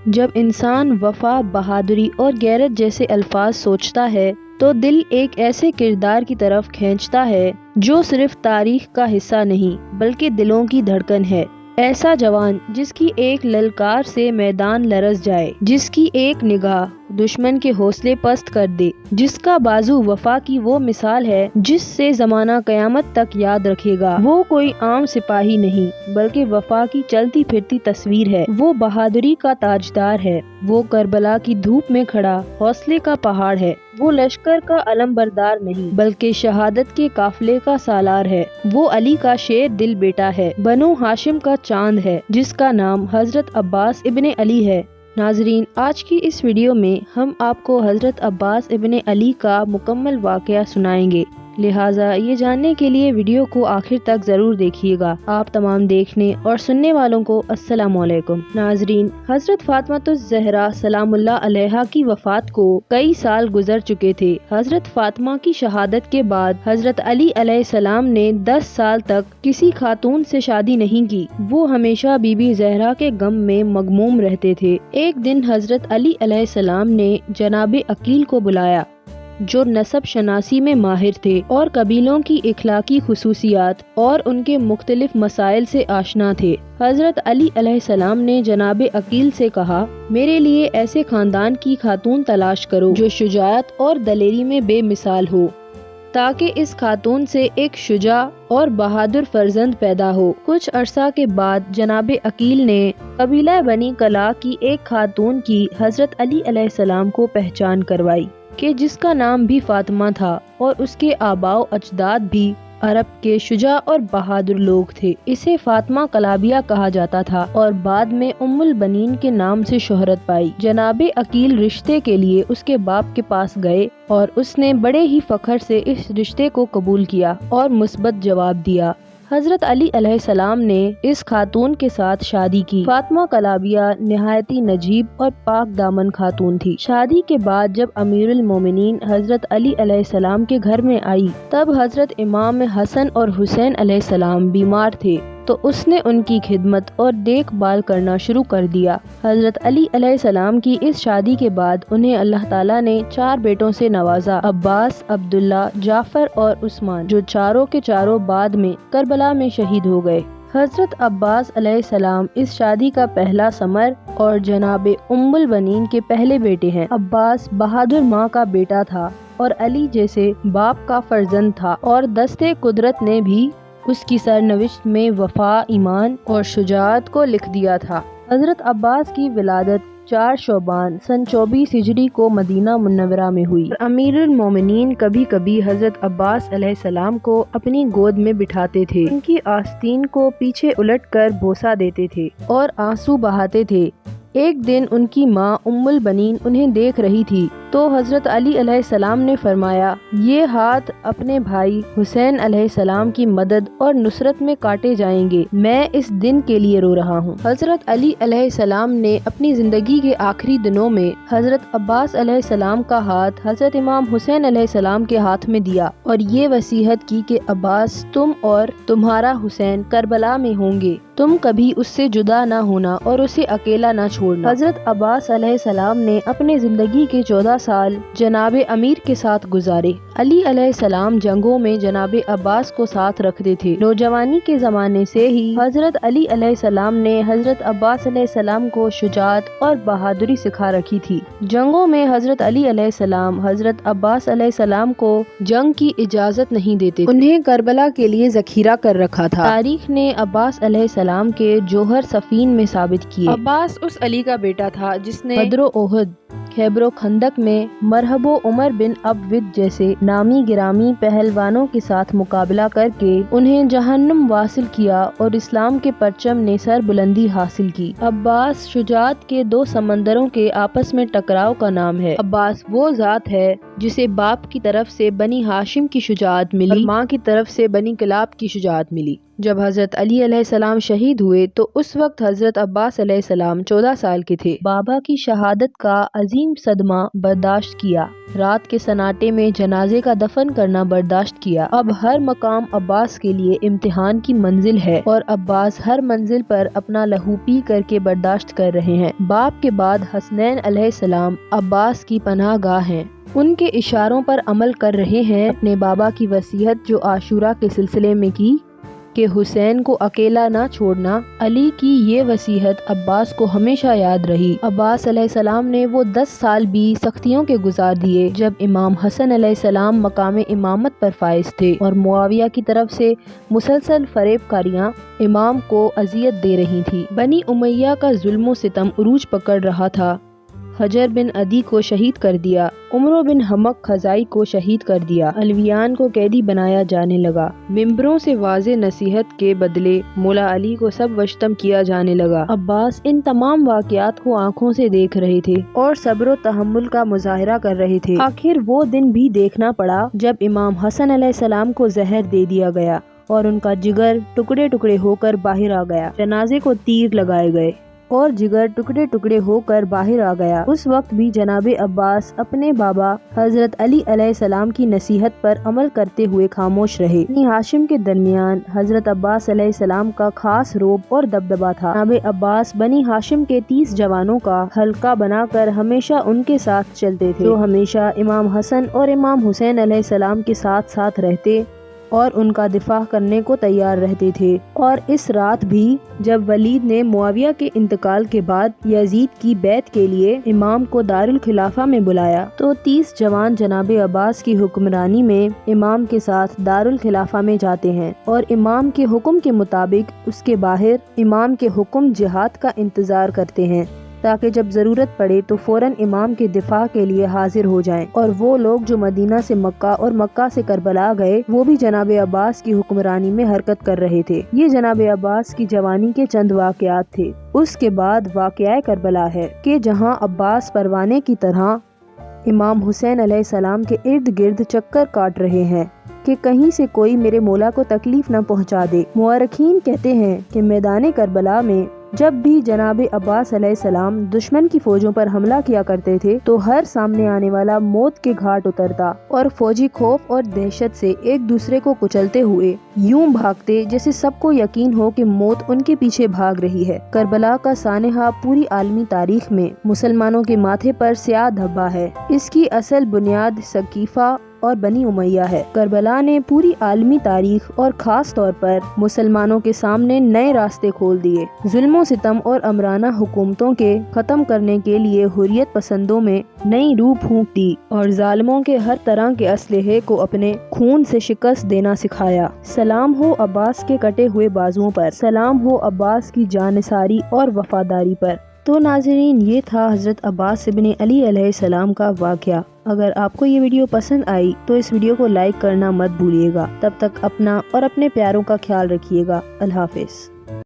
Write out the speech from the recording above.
جب انسان وفا، بہادری اور غیرت جیسے الفاظ سوچتا ہے تو دل ایک ایسے کردار کی طرف کھینچتا ہے جو صرف تاریخ کا حصہ نہیں بلکہ دلوں کی دھڑکن ہے۔ ایسا جوان جس کی ایک للکار سے میدان لرز جائے، جس کی ایک نگاہ دشمن کے حوصلے پست کر دے، جس کا بازو وفا کی وہ مثال ہے جس سے زمانہ قیامت تک یاد رکھے گا۔ وہ کوئی عام سپاہی نہیں بلکہ وفا کی چلتی پھرتی تصویر ہے۔ وہ بہادری کا تاجدار ہے۔ وہ کربلا کی دھوپ میں کھڑا حوصلے کا پہاڑ ہے۔ وہ لشکر کا علم بردار نہیں بلکہ شہادت کے قافلے کا سالار ہے۔ وہ علی کا شیر دل بیٹا ہے، بنو ہاشم کا چاند ہے جس کا نام حضرت عباس ابن علی ہے۔ ناظرین، آج کی اس ویڈیو میں ہم آپ کو حضرت عباس ابن علی کا مکمل واقعہ سنائیں گے، لہٰذا یہ جاننے کے لیے ویڈیو کو آخر تک ضرور دیکھیے گا۔ آپ تمام دیکھنے اور سننے والوں کو السلام علیکم۔ ناظرین، حضرت فاطمہ الزہرا سلام اللہ علیہا کی وفات کو کئی سال گزر چکے تھے۔ حضرت فاطمہ کی شہادت کے بعد حضرت علی علیہ السلام نے 10 سال تک کسی خاتون سے شادی نہیں کی۔ وہ ہمیشہ بی بی زہرا کے غم میں مغموم رہتے تھے۔ ایک دن حضرت علی علیہ السلام نے جناب عقیل کو بلایا جو نسب شناسی میں ماہر تھے اور قبیلوں کی اخلاقی خصوصیات اور ان کے مختلف مسائل سے آشنا تھے۔ حضرت علی علیہ السلام نے جناب عقیل سے کہا، میرے لیے ایسے خاندان کی خاتون تلاش کرو جو شجاعت اور دلیری میں بے مثال ہو تاکہ اس خاتون سے ایک شجاع اور بہادر فرزند پیدا ہو۔ کچھ عرصہ کے بعد جناب عقیل نے قبیلہ بنی کلا کی ایک خاتون کی حضرت علی علیہ السلام کو پہچان کروائی کہ جس کا نام بھی فاطمہ تھا اور اس کے آباء و اجداد بھی عرب کے شجاع اور بہادر لوگ تھے۔ اسے فاطمہ کلابیہ کہا جاتا تھا اور بعد میں ام البنین کے نام سے شہرت پائی۔ جناب عقیل رشتے کے لیے اس کے باپ کے پاس گئے اور اس نے بڑے ہی فخر سے اس رشتے کو قبول کیا اور مثبت جواب دیا۔ حضرت علی علیہ السلام نے اس خاتون کے ساتھ شادی کی۔ فاطمہ کلابیہ نہایتی نجیب اور پاک دامن خاتون تھی۔ شادی کے بعد جب امیر المومنین حضرت علی علیہ السلام کے گھر میں آئی تب حضرت امام حسن اور حسین علیہ السلام بیمار تھے تو اس نے ان کی خدمت اور دیکھ بھال کرنا شروع کر دیا۔ حضرت علی علیہ السلام کی اس شادی کے بعد انہیں اللہ تعالیٰ نے 4 بیٹوں سے نوازا، عباس، عبداللہ، جعفر اور عثمان، جو چاروں کے چاروں بعد میں کربلا میں شہید ہو گئے۔ حضرت عباس علیہ السلام اس شادی کا پہلا ثمر اور جناب ام البنین کے پہلے بیٹے ہیں۔ عباس بہادر ماں کا بیٹا تھا اور علی جیسے باپ کا فرزند تھا اور دستے قدرت نے بھی اس کی سرنوشت میں وفا، ایمان اور شجاعت کو لکھ دیا تھا۔ حضرت عباس کی ولادت 4 شعبان سن 24 ہجری کو مدینہ منورہ میں ہوئی۔ امیر المومنین کبھی کبھی حضرت عباس علیہ السلام کو اپنی گود میں بٹھاتے تھے، ان کی آستین کو پیچھے الٹ کر بوسہ دیتے تھے اور آنسو بہاتے تھے۔ ایک دن ان کی ماں ام البنین انہیں دیکھ رہی تھی تو حضرت علی علیہ السلام نے فرمایا، یہ ہاتھ اپنے بھائی حسین علیہ السلام کی مدد اور نصرت میں کاٹے جائیں گے، میں اس دن کے لیے رو رہا ہوں۔ حضرت علی علیہ السلام نے اپنی زندگی کے آخری دنوں میں حضرت عباس علیہ السلام کا ہاتھ حضرت امام حسین علیہ السلام کے ہاتھ میں دیا اور یہ وصیت کی کہ عباس، تم اور تمہارا حسین کربلا میں ہوں گے، تم کبھی اس سے جدا نہ ہونا اور اسے اکیلا نہ چھوڑنا۔ حضرت عباس علیہ السلام نے اپنے زندگی کے 14 سال جناب امیر کے ساتھ گزارے۔ علی علیہ السلام جنگوں میں جناب عباس کو ساتھ رکھتے تھے۔ نوجوانی کے زمانے سے ہی حضرت علی علیہ السلام نے حضرت عباس علیہ السلام کو شجاعت اور بہادری سکھا رکھی تھی۔ جنگوں میں حضرت علی علیہ السلام حضرت عباس علیہ السلام کو جنگ کی اجازت نہیں دیتے، انہیں کربلا کے لیے ذخیرہ کر رکھا تھا۔ تاریخ نے عباس علیہ السلام کے جوہر صفین میں ثابت کیے۔ عباس اس علی کا بیٹا تھا جس نے بدر و احد، خیبر و خندق میں مرحب و عمر بن عبد جیسے نامی گرامی پہلوانوں کے ساتھ مقابلہ کر کے انہیں جہنم واصل کیا اور اسلام کے پرچم نے سر بلندی حاصل کی۔ عباس شجاعت کے 2 سمندروں کے آپس میں ٹکراؤ کا نام ہے۔ عباس وہ ذات ہے جسے باپ کی طرف سے بنی ہاشم کی شجاعت ملی اور ماں کی طرف سے بنی کلاب کی شجاعت ملی۔ جب حضرت علی علیہ السلام شہید ہوئے تو اس وقت حضرت عباس علیہ السلام 14 سال کے تھے۔ بابا کی شہادت کا عظیم صدمہ برداشت کیا، رات کے سناٹے میں جنازے کا دفن کرنا برداشت کیا۔ اب ہر مقام عباس کے لیے امتحان کی منزل ہے اور عباس ہر منزل پر اپنا لہو پی کر کے برداشت کر رہے ہیں۔ باپ کے بعد حسنین علیہ السلام عباس کی پناہ گاہ ہیں، ان کے اشاروں پر عمل کر رہے ہیں۔ اپنے بابا کی وصیت جو عاشورہ کے سلسلے میں کی کہ حسین کو اکیلا نہ چھوڑنا، علی کی یہ وصیت عباس کو ہمیشہ یاد رہی۔ عباس علیہ السلام نے وہ 10 سال بھی سختیوں کے گزار دیے جب امام حسن علیہ السلام مقام امامت پر فائز تھے اور معاویہ کی طرف سے مسلسل فریب کاریاں امام کو اذیت دے رہی تھی۔ بنی امیہ کا ظلم و ستم عروج پکڑ رہا تھا۔ حجر بن عدی کو شہید کر دیا، عمرو بن حمق خزائی کو شہید کر دیا، علویان کو قیدی بنایا جانے لگا، ممبروں سے واضح نصیحت کے بدلے مولا علی کو سب وشتم کیا جانے لگا۔ عباس ان تمام واقعات کو آنکھوں سے دیکھ رہے تھے اور صبر و تحمل کا مظاہرہ کر رہے تھے۔ آخر وہ دن بھی دیکھنا پڑا جب امام حسن علیہ السلام کو زہر دے دیا گیا اور ان کا جگر ٹکڑے ٹکڑے ہو کر باہر آ گیا۔ جنازے کو تیر لگائے گئے اور جگر ٹکڑے ٹکڑے ہو کر باہر آ گیا۔ اس وقت بھی جناب عباس اپنے بابا حضرت علی علیہ السلام کی نصیحت پر عمل کرتے ہوئے خاموش رہے۔ بنی ہاشم کے درمیان حضرت عباس علیہ السلام کا خاص رعب اور دبدبہ تھا۔ جناب عباس بنی ہاشم کے 30 جوانوں کا حلقہ بنا کر ہمیشہ ان کے ساتھ چلتے تھے، جو ہمیشہ امام حسن اور امام حسین علیہ السلام کے ساتھ ساتھ رہتے اور ان کا دفاع کرنے کو تیار رہتے تھے۔ اور اس رات بھی جب ولید نے معاویہ کے انتقال کے بعد یزید کی بیعت کے لیے امام کو دارالخلافہ میں بلایا تو 30 جوان جناب عباس کی حکمرانی میں امام کے ساتھ دارالخلافہ میں جاتے ہیں اور امام کے حکم کے مطابق اس کے باہر امام کے حکم جہاد کا انتظار کرتے ہیں تاکہ جب ضرورت پڑے تو فوراً امام کے دفاع کے لیے حاضر ہو جائیں۔ اور وہ لوگ جو مدینہ سے مکہ اور مکہ سے کربلا گئے وہ بھی جناب عباس کی حکمرانی میں حرکت کر رہے تھے۔ یہ جناب عباس کی جوانی کے چند واقعات تھے۔ اس کے بعد واقعہ کربلا ہے کہ جہاں عباس پروانے کی طرح امام حسین علیہ السلام کے ارد گرد چکر کاٹ رہے ہیں کہ کہیں سے کوئی میرے مولا کو تکلیف نہ پہنچا دے۔ مورخین کہتے ہیں کہ میدان کربلا میں جب بھی جناب عباس علیہ السلام دشمن کی فوجوں پر حملہ کیا کرتے تھے تو ہر سامنے آنے والا موت کے گھاٹ اترتا اور فوجی خوف اور دہشت سے ایک دوسرے کو کچلتے ہوئے یوں بھاگتے جیسے سب کو یقین ہو کہ موت ان کے پیچھے بھاگ رہی ہے۔ کربلا کا سانحہ پوری عالمی تاریخ میں مسلمانوں کے ماتھے پر سیاہ دھبا ہے۔ اس کی اصل بنیاد ثقیفہ اور بنی امیہ ہے۔ کربلا نے پوری عالمی تاریخ اور خاص طور پر مسلمانوں کے سامنے نئے راستے کھول دیے۔ ظلم و ستم اور امرانہ حکومتوں کے ختم کرنے کے لیے حریت پسندوں میں نئی روح پھونک دی اور ظالموں کے ہر طرح کے اسلحے کو اپنے خون سے شکست دینا سکھایا۔ سلام ہو عباس کے کٹے ہوئے بازوؤں پر، سلام ہو عباس کی جانثاری اور وفاداری پر۔ تو ناظرین، یہ تھا حضرت عباس ابن علی علیہ السلام کا واقعہ۔ اگر آپ کو یہ ویڈیو پسند آئی تو اس ویڈیو کو لائک کرنا مت بھولیے گا۔ تب تک اپنا اور اپنے پیاروں کا خیال رکھیے گا۔ اللہ حافظ۔